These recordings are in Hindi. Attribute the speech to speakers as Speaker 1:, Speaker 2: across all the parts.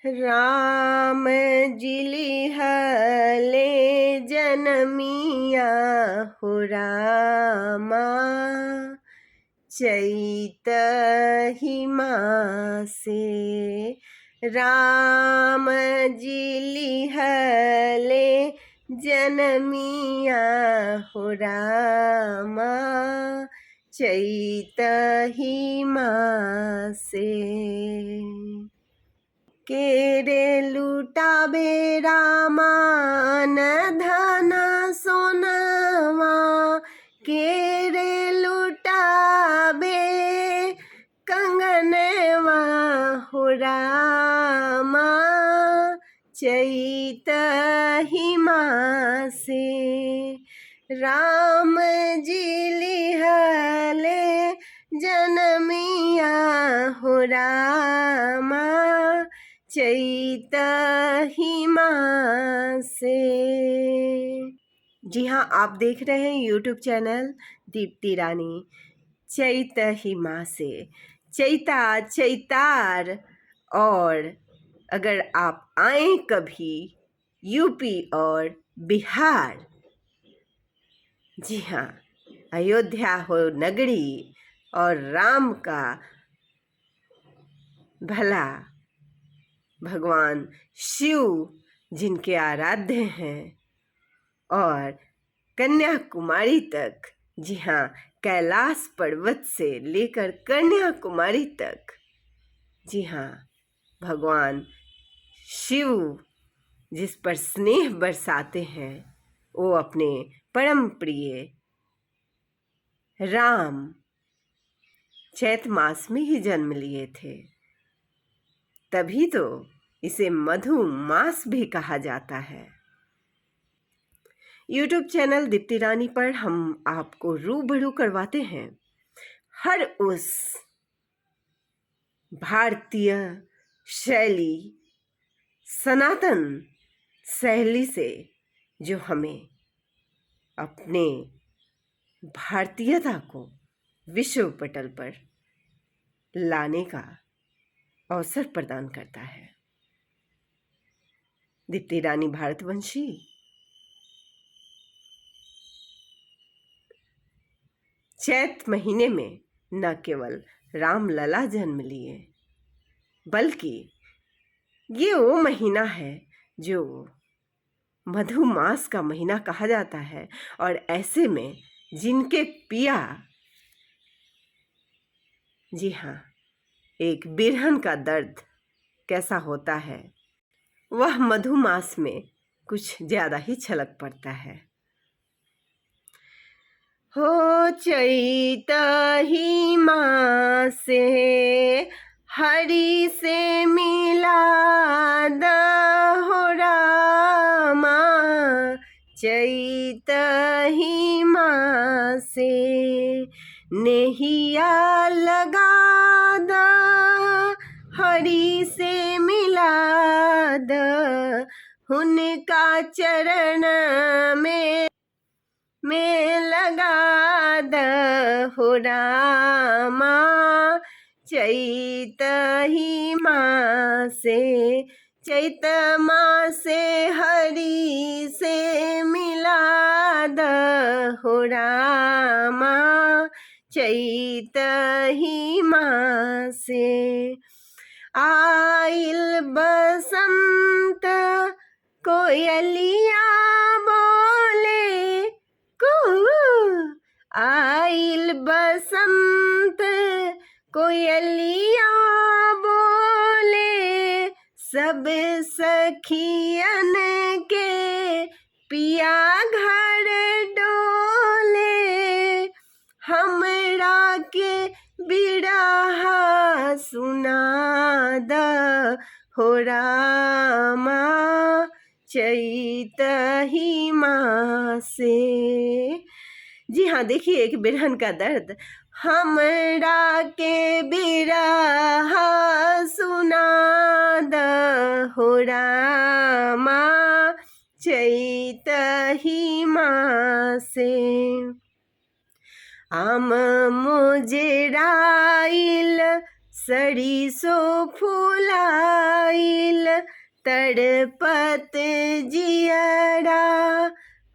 Speaker 1: राम जिलिहले जनमिया हो रामा, चैत ही मासे। राम जिलिहले जनमिया हो रामा, चैत ही मासे। केरे लुटाबे रामा न धन सोनवा, केरे लुटाबे कंगनवा हो रामा, चैत ही मासे। राम जिलिहले जनमिया हो रामा, चैत ही मासे। जी हाँ, आप देख रहे हैं यूट्यूब चैनल दीप्ति रानी। चैत ही मासे, चैता चैतार। और अगर आप आए कभी यूपी और बिहार, जी हाँ, अयोध्या हो नगरी और राम का भला भगवान शिव जिनके आराध्य हैं, और कन्याकुमारी तक, जी हाँ, कैलाश पर्वत से लेकर कन्याकुमारी तक, जी हाँ, भगवान शिव जिस पर स्नेह बरसाते हैं, वो अपने परम प्रिय राम चैत मास में ही जन्म लिए थे। तभी तो इसे मधु मास भी कहा जाता है। यूट्यूब चैनल दीप्ति रानी पर हम आपको रूबरू करवाते हैं हर उस भारतीय शैली, सनातन शैली से जो हमें अपने भारतीयता को विश्व पटल पर लाने का अवसर प्रदान करता है। दीप्ति रानी भारतवंशी चैत महीने में न केवल रामलला जन्म लिए, बल्कि ये वो महीना है जो मधुमास का महीना कहा जाता है। और ऐसे में जिनके पिया, जी हाँ, एक बिरहन का दर्द कैसा होता है, वह मधुमास में कुछ ज़्यादा ही छलक पड़ता है। हो चैत ही मासे हरि से मिलाद हो रामा, चैत ही मासे नेहिया लगाद हरि से मिलाद, उनका चरण में लगा द हो रामा, चैत ही मासे। चैत मासे हरि से मिला द हो रामा, चैत ही मासे। आइल बसंत कोयलिया बोले कुहू, आइल बसंत कोयलिया बोले, सब सखियन के पिया घर डोले, हमरा के बिरहा सुना द हो रामा, चैत ही मासे। जी हाँ, देखिए एक बिरहन का दर्द। हमरा के बिरहा सुना द हो रामा, चैत ही मासे। आम मोजराइल सरिसो फुलाइल, तड़पत जियरा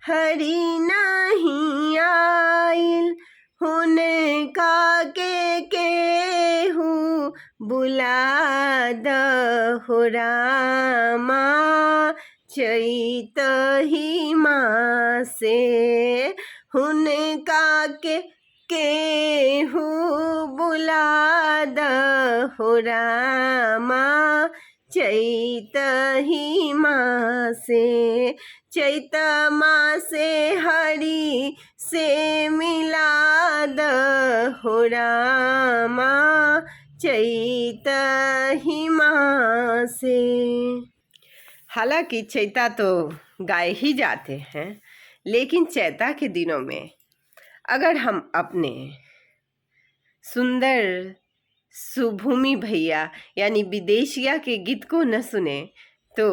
Speaker 1: हरि नहीं आइल, हुनका के केहू बुला दहो रामा, चैत ही माँ से हुनका के केहू बुला दहो रामा, चैत ही माँ से। चैत माँ से हरि से मिला दहो रामा, चैत ही माँ से। हालांकि चैता तो गाए ही जाते हैं, लेकिन चैता के दिनों में अगर हम अपने सुंदर सुभूमि भैया यानी विदेशिया के गीत को न सुने तो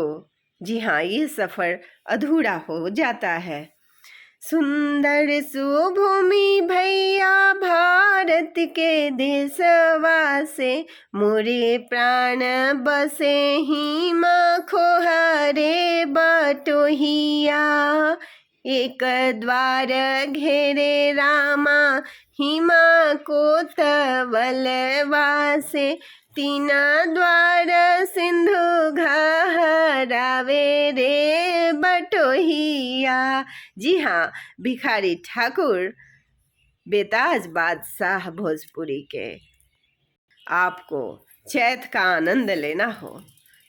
Speaker 1: जी हाँ, ये सफ़र अधूरा हो जाता है। सुंदर सुभूमि भैया भारत के देशवा से, मोरे प्राण बसे हिमा खोहरे बटोहिया, एक द्वार घेरे रामा हिमा को तवलवा से, तीन द्वार सिंधु घहरावे रे बटोहिया। जी हाँ, भिखारी ठाकुर बेताज बादशाह भोजपुरी के। आपको चैत का आनंद लेना हो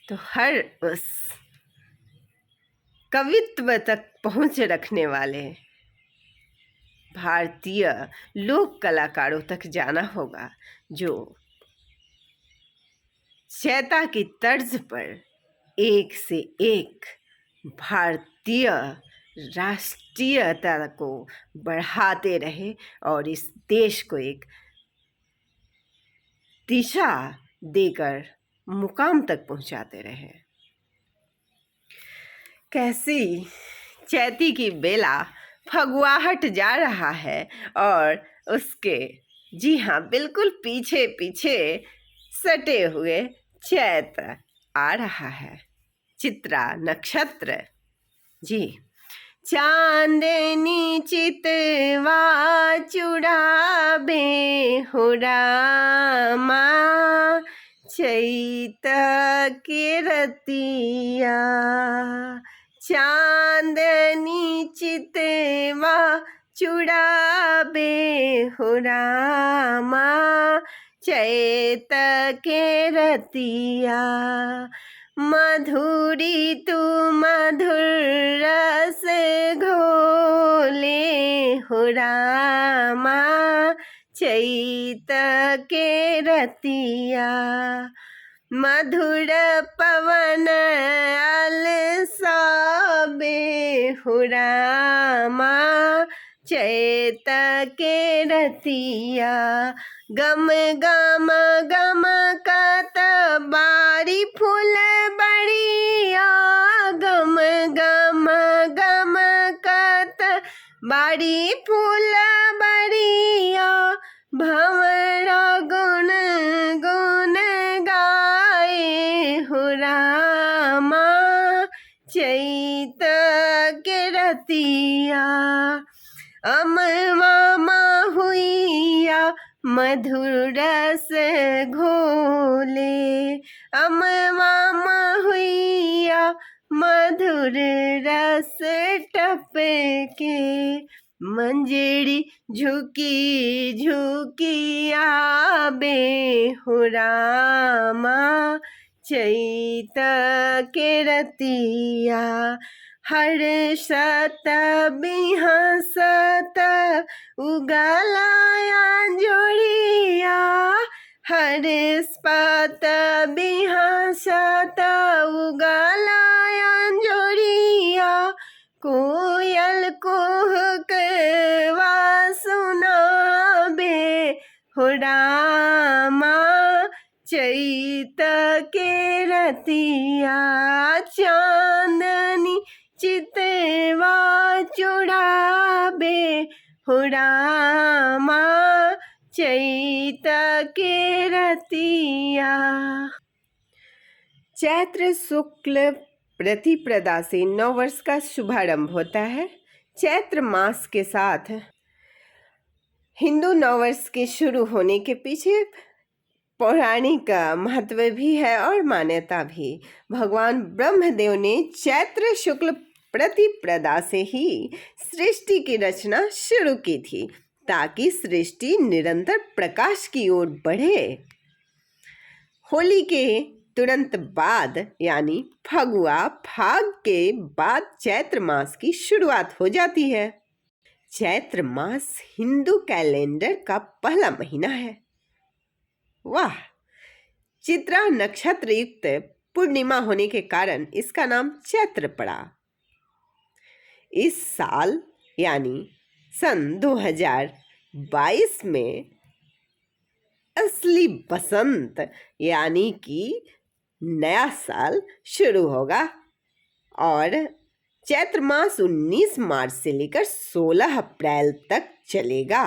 Speaker 1: तो हर उस कवित्व तक पहुंच रखने वाले भारतीय लोक कलाकारों तक जाना होगा, जो चैता की तर्ज पर एक से एक भारतीय राष्ट्रीयता को बढ़ाते रहे और इस देश को एक दिशा देकर मुकाम तक पहुंचाते रहे। कैसी चैती की बेला फगुआहट जा रहा है और उसके जी हाँ बिल्कुल पीछे पीछे सटे हुए चैत आ रहा है, चित्रा नक्षत्र। जी, चांदनी चितवा चुड़ाबे हो रामा, चैत के रतिया, चांदनी चितवा चुड़ाबे हो रामा, चैत के रतिया, मधुरी तू मधुर रस घोले हो रामा, चैत के रतिया, मधुर पवन अलसाबे हो रामा, चैत के रतिया, गम गम गम कत बारी फूल बड़िया, गम गम गम कत बारी फूल बड़िया, भंवरा गुण गुण गाए हो रामा, चैत के रतिया, अमवा हुइया मधुर रस घोले, अमवा हुइया मधुर रस टपके, मंजरी झुकी झुकी आबे हो रामा, चैत के रतिया, हर्षत बिहसत उगलाया जोड़िया, हर्षत बिहसत उगलाया जोड़िया, कोयल कुहकवा सुनाबे हो रामा, चैत के रतिया, चांदनी चितवा चुड़ाबे हो रामा, चैत के रतिया। चैत्र शुक्ल प्रतिपदा से नववर्ष का शुभारंभ होता है। चैत्र मास के साथ हिंदू नववर्ष के शुरू होने के पीछे पौराणिक महत्व भी है और मान्यता भी। भगवान ब्रह्मदेव ने चैत्र शुक्ल प्रतिपदा से ही सृष्टि की रचना शुरू की थी ताकि सृष्टि निरंतर प्रकाश की ओर बढ़े। होली के तुरंत बाद यानी फगुआ फाग के बाद चैत्र मास की शुरुआत हो जाती है। चैत्र मास हिंदू कैलेंडर का पहला महीना है। वाह! चित्रा नक्षत्र युक्त पूर्णिमा होने के कारण इसका नाम चैत्र पड़ा। इस साल यानी सन 2022 में असली बसंत यानी कि नया साल शुरू होगा और चैत्र मास 19 मार्च से लेकर 16 अप्रैल तक चलेगा।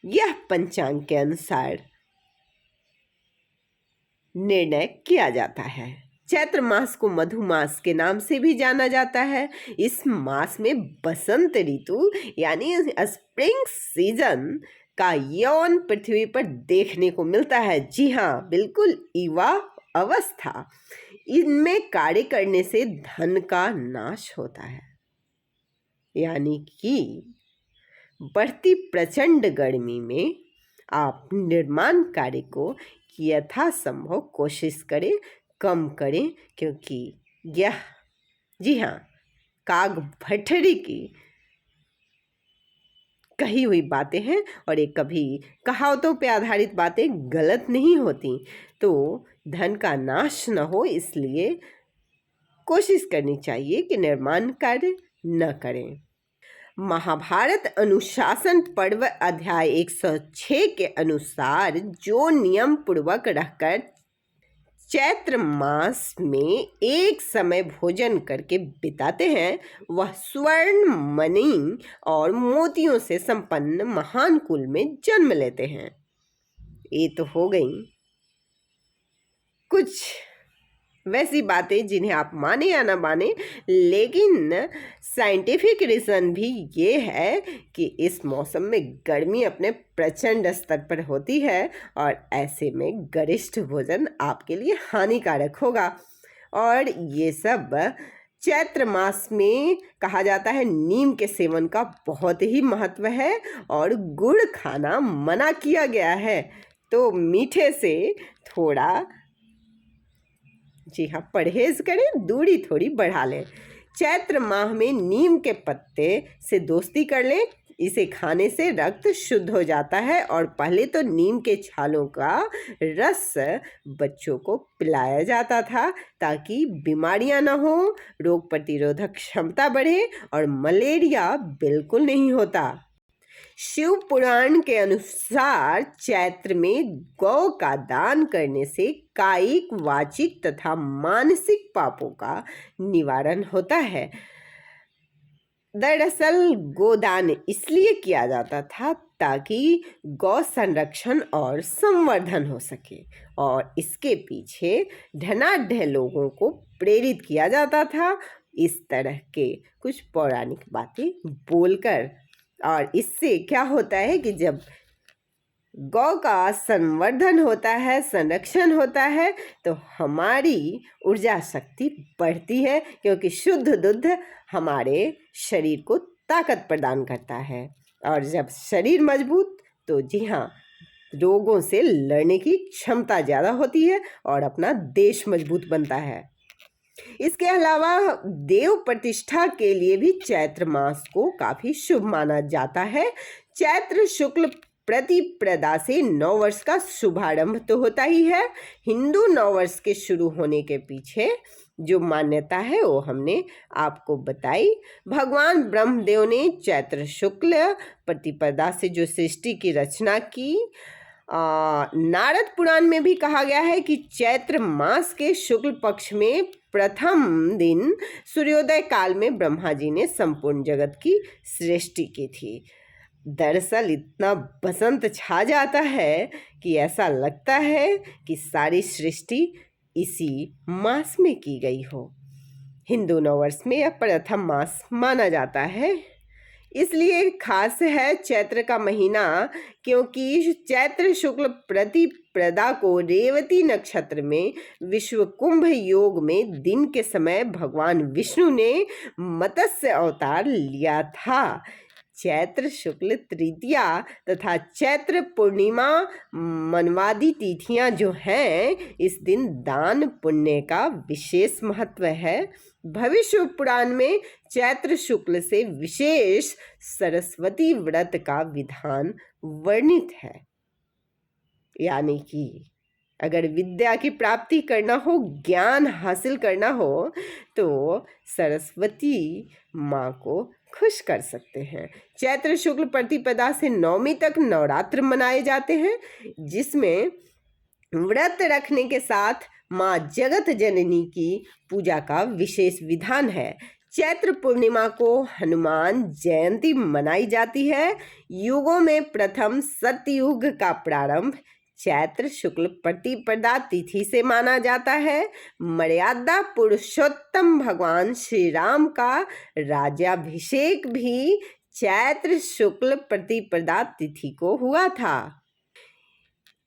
Speaker 1: यह पंचांग के अनुसार निर्णय किया जाता है। चैत्र मास को मधुमास के नाम से भी जाना जाता है। इस मास में बसंत ऋतु यानी स्प्रिंग सीजन का यौवन पृथ्वी पर देखने को मिलता है। जी हाँ, बिल्कुल युवा अवस्था। इनमें कार्य करने से धन का नाश होता है, यानी कि बढ़ती प्रचंड गर्मी में आप निर्माण कार्य को यथासंभव कोशिश करें, कम करें, क्योंकि यह जी हाँ काग भट्टरी की कही हुई बातें हैं और ये कभी कहावतों पे आधारित बातें गलत नहीं होती। तो धन का नाश न हो इसलिए कोशिश करनी चाहिए कि निर्माण कार्य न करें। महाभारत अनुशासन पर्व अध्याय 106 के अनुसार जो नियम पूर्वक रहकर चैत्र मास में एक समय भोजन करके बिताते हैं वह स्वर्ण, मणि और मोतियों से संपन्न महान कुल में जन्म लेते हैं। ये तो हो गई कुछ वैसी बातें जिन्हें आप माने या ना माने, लेकिन साइंटिफिक रीज़न भी ये है कि इस मौसम में गर्मी अपने प्रचंड स्तर पर होती है और ऐसे में गरिष्ठ भोजन आपके लिए हानिकारक होगा। और ये सब चैत्र मास में कहा जाता है नीम के सेवन का बहुत ही महत्व है और गुड़ खाना मना किया गया है। तो मीठे से थोड़ा जी हाँ परहेज करें, दूरी थोड़ी बढ़ा लें। चैत्र माह में नीम के पत्ते से दोस्ती कर लें। इसे खाने से रक्त शुद्ध हो जाता है और पहले तो नीम के छालों का रस बच्चों को पिलाया जाता था ताकि बीमारियां न हो, रोग प्रतिरोधक क्षमता बढ़े और मलेरिया बिल्कुल नहीं होता। शिव पुराण के अनुसार चैत्र में गौ का दान करने से कायिक, वाचिक तथा मानसिक पापों का निवारण होता है। दरअसल गोदान इसलिए किया जाता था ताकि गौ संरक्षण और संवर्धन हो सके और इसके पीछे धनाढ्य लोगों को प्रेरित किया जाता था इस तरह के कुछ पौराणिक बातें बोलकर। और इससे क्या होता है कि जब गौ का संवर्धन होता है, संरक्षण होता है, तो हमारी ऊर्जा शक्ति बढ़ती है क्योंकि शुद्ध दूध हमारे शरीर को ताकत प्रदान करता है। और जब शरीर मजबूत तो जी हाँ रोगों से लड़ने की क्षमता ज़्यादा होती है और अपना देश मजबूत बनता है। इसके अलावा देव प्रतिष्ठा के लिए भी चैत्र मास को काफ़ी शुभ माना जाता है। चैत्र शुक्ल प्रतिपदा से नववर्ष का शुभारंभ तो होता ही है। हिंदू नववर्ष के शुरू होने के पीछे जो मान्यता है वो हमने आपको बताई। भगवान ब्रह्मदेव ने चैत्र शुक्ल प्रतिपदा से जो सृष्टि की रचना की। नारद पुराण में भी कहा गया है कि चैत्र मास के शुक्ल पक्ष में प्रथम दिन सूर्योदय काल में ब्रह्मा जी ने संपूर्ण जगत की सृष्टि की थी। दरअसल इतना बसंत छा जाता है कि ऐसा लगता है कि सारी सृष्टि इसी मास में की गई हो। हिंदू नववर्ष में यह प्रथम मास माना जाता है, इसलिए खास है चैत्र का महीना, क्योंकि चैत्र शुक्ल प्रतिपदा को रेवती नक्षत्र में विश्व कुंभ योग में दिन के समय भगवान विष्णु ने मत्स्य अवतार लिया था। चैत्र शुक्ल तृतीया तथा चैत्र पूर्णिमा मनवादी तिथियां जो हैं, इस दिन दान पुण्य का विशेष महत्व है। भविष्य पुराण में चैत्र शुक्ल से विशेष सरस्वती व्रत का विधान वर्णित है। यानी कि अगर विद्या की प्राप्ति करना हो, ज्ञान हासिल करना हो, तो सरस्वती माँ को खुश कर सकते हैं। चैत्र शुक्ल प्रतिपदा से नवमी तक नवरात्र मनाए जाते हैं, जिसमें व्रत रखने के साथ माँ जगत जननी की पूजा का विशेष विधान है। चैत्र पूर्णिमा को हनुमान जयंती मनाई जाती है। युगों में प्रथम सतयुग का प्रारंभ चैत्र शुक्ल प्रतिपदा तिथि से माना जाता है। मर्यादा पुरुषोत्तम भगवान श्री राम का राज्याभिषेक भी चैत्र शुक्ल प्रतिपदा तिथि को हुआ था।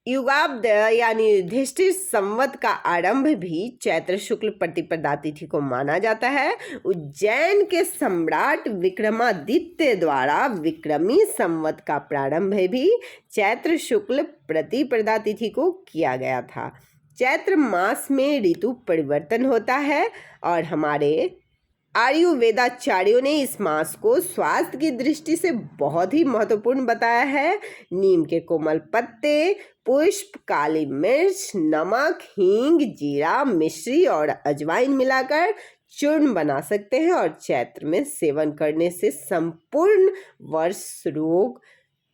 Speaker 1: युगाब्द यानी युधिष्ठिर संवत का आरंभ भी चैत्र शुक्ल प्रतिपदा तिथि को माना जाता है। उज्जैन के सम्राट विक्रमादित्य द्वारा विक्रमी संवत का प्रारंभ भी चैत्र शुक्ल प्रतिपदा तिथि को किया गया था। चैत्र मास में ऋतु परिवर्तन होता है और हमारे आयुर्वेदाचार्यों ने इस मास को स्वास्थ्य की दृष्टि से बहुत ही महत्वपूर्ण बताया है। नीम के कोमल पत्ते, पुष्प, काली मिर्च, नमक, हींग, जीरा, मिश्री और अजवाइन मिलाकर चूर्ण बना सकते हैं और चैत्र में सेवन करने से संपूर्ण वर्ष रोग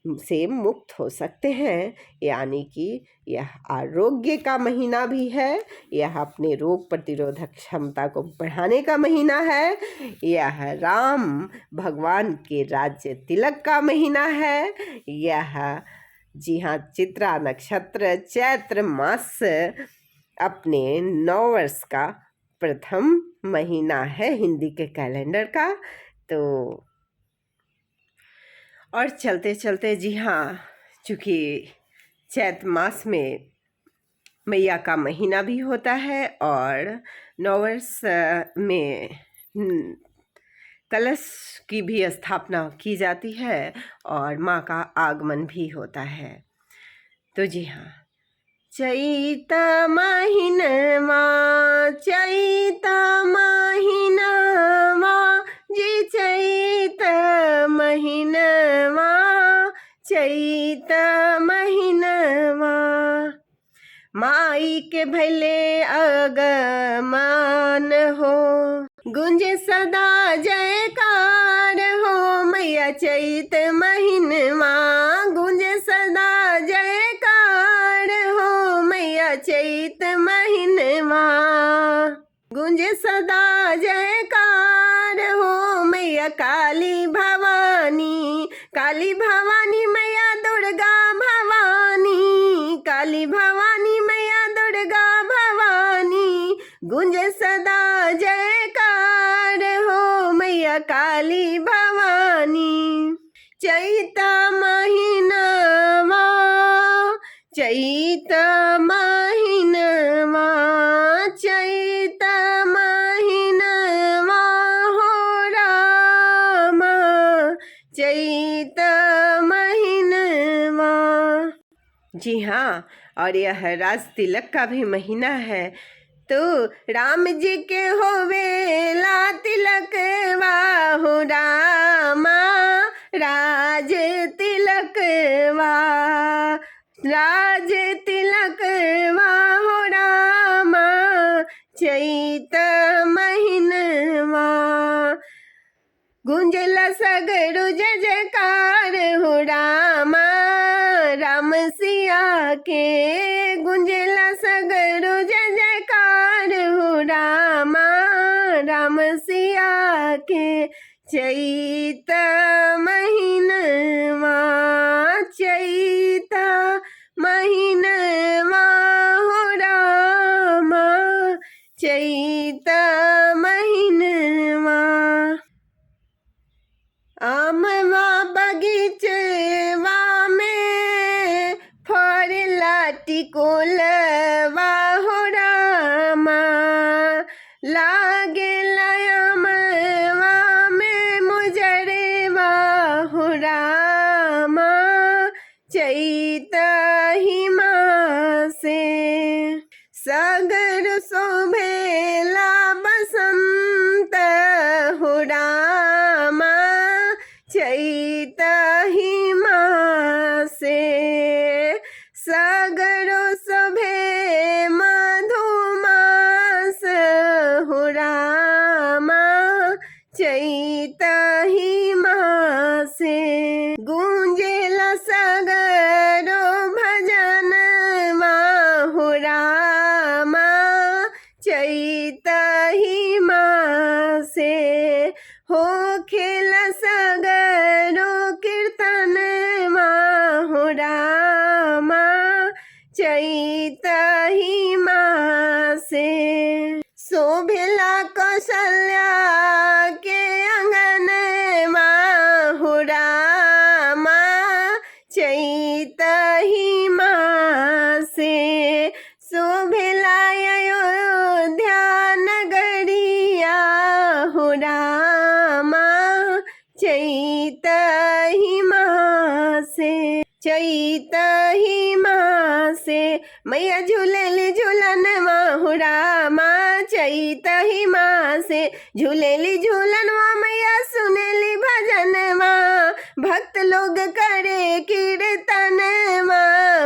Speaker 1: से मुक्त हो सकते हैं। यानी कि यह आरोग्य का महीना भी है, यह अपने रोग प्रतिरोधक क्षमता को बढ़ाने का महीना है, यह राम भगवान के राज्य तिलक का महीना है। यह जी हाँ, चित्रा नक्षत्र चैत्र मास अपने नववर्ष का प्रथम महीना है हिंदी के कैलेंडर का। तो और चलते चलते जी हाँ, चूँकि चैत्र मास में मैया का महीना भी होता है और नववर्ष में कलश की भी स्थापना की जाती है और माँ का आगमन भी होता है। तो जी हाँ, चैत महीनमा चैत महीनमा जी चैत महीनमा चैत महीनमा माई के भले आगमन हो गुंजे सदा जयकार हो। मैया चैत महीनमा गुंजे सदा जयकार हो। मैया चैत महीनमा गुंजे सदा जयकार हो। मैया काली भवानी काली भवानी मैया दुर्गा भवानी काली भवानी मैया दुर्गा भवानी गुंजे सदा जयकार हो। मैया काली भवानी चैत महीनमा चैत महीनमा चैत महीनमा हो राम चैत महीनमा। जी हाँ, और यह राज तिलक का भी महीना है। तो राम जी के होवेला तिलक वाहु रामा राज तिलक राज तिलक वाहु रामा चैत महीनमा गुंजला सगरु जय जयकार हो रामा राम सिया के गुंजला सगरु जय जयकार हो रामा राम सिया के चैत महीनमा चैत महीनमा हो रामा। चैत महीनवा आमवा बगीचवा में फरला टिकोलवा हो रामा लागेला आमवा में मुजरवा हो रामा चैत ही मासे सगर शोभेला बसंत हो रामा चैत ही मासे सगरो शोभे मधुमास हो रामा चैत ही मासे गूंजेला सगरो भजन हो रामा चैत ही मासे हो खेल सगरो कीर्तन हो रामा चैत ही मासे शोभेला कौशल्या के अंगन हो रामा चैत ही मासे शोभेला अयोध्या नगरिया हो रामा चैत ही मासे चैत ही मासे मैया झूलेली झूलनवा हो रामा चैत ही मासे झूलेली झूलनवा मैया सुनेली भजनवा भक्त लोग करे कीर्तनवा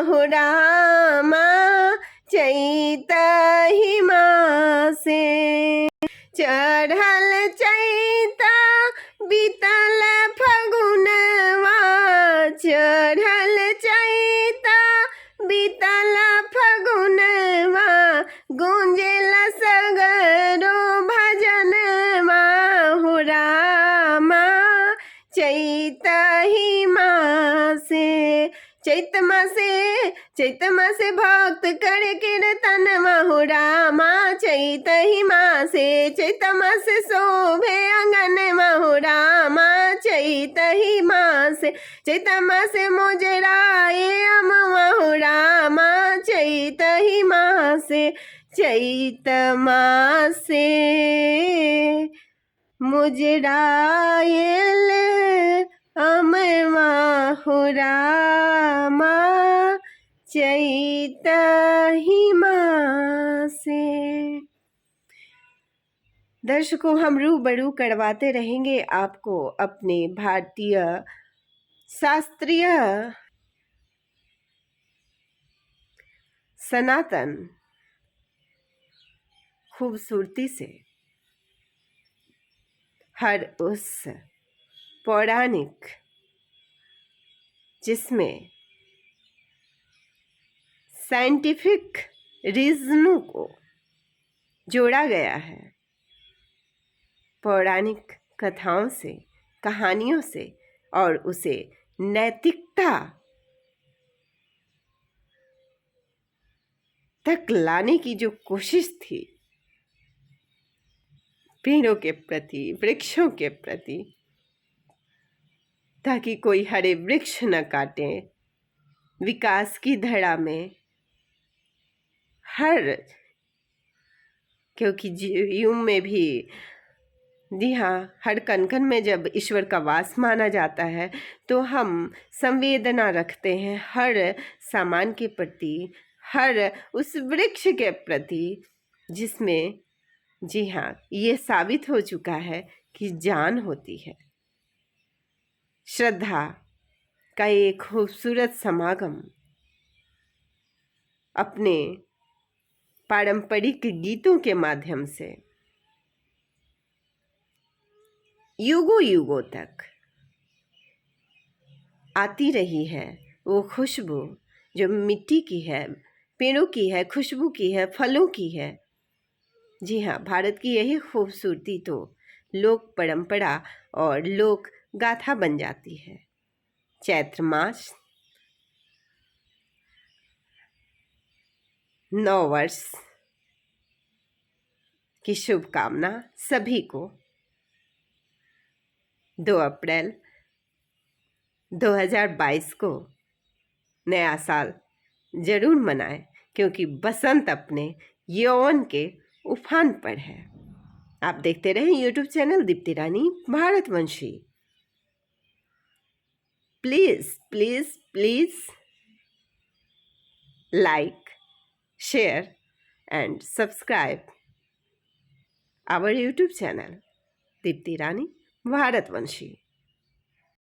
Speaker 1: हो रामा चैत ही मासे चढ़ल चैत बीतल फगुनवा चढ़ल चैत बीतल फगुनवा गूंजेला सगरो भजनवा हो रामा चैत ही मासे चैत मासे भक्त करे कीर्तनवा हो रामा चैत ही मासे चैत मासे शोभे अंगनवा हो रामा चैत ही मासे चैत मासे मोजराए अमवा हो रामा चैत ही मासे चैत मासे मुजरायल अमवा हो रामा चैत ही मासे। दर्शकों, हम रूबरू करवाते रहेंगे आपको अपने भारतीय शास्त्रीय सनातन खूबसूरती से हर उस पौराणिक जिसमें साइंटिफिक रीजनों को जोड़ा गया है, पौराणिक कथाओं से, कहानियों से, और उसे नैतिकता तक लाने की जो कोशिश थी, पेड़ों के प्रति, वृक्षों के प्रति, ताकि कोई हरे वृक्ष न काटे, विकास की धरा में क्योंकि जीव में भी, जी हाँ, हर कण में जब ईश्वर का वास माना जाता है तो हम संवेदना रखते हैं हर सामान के प्रति, हर उस वृक्ष के प्रति जिसमें, जी हाँ, ये साबित हो चुका है कि जान होती है। श्रद्धा का एक खूबसूरत समागम अपने पारंपरिक गीतों के माध्यम से युगों युगों तक आती रही है। वो खुशबू जो मिट्टी की है, पेड़ों की है, खुशबू की है, फलों की है। जी हाँ, भारत की यही खूबसूरती तो लोक परंपरा और लोक गाथा बन जाती है। चैत्र मास, नव वर्ष, की शुभकामना सभी को। 2 अप्रैल 2022 को नया साल जरूर मनाएं, क्योंकि बसंत अपने यौवन के उफान पर है। आप देखते रहें YouTube channel Deepti Rani Bharatvanshi. Please please please like, share and subscribe our YouTube channel Dipti Rani Bharatvanshi.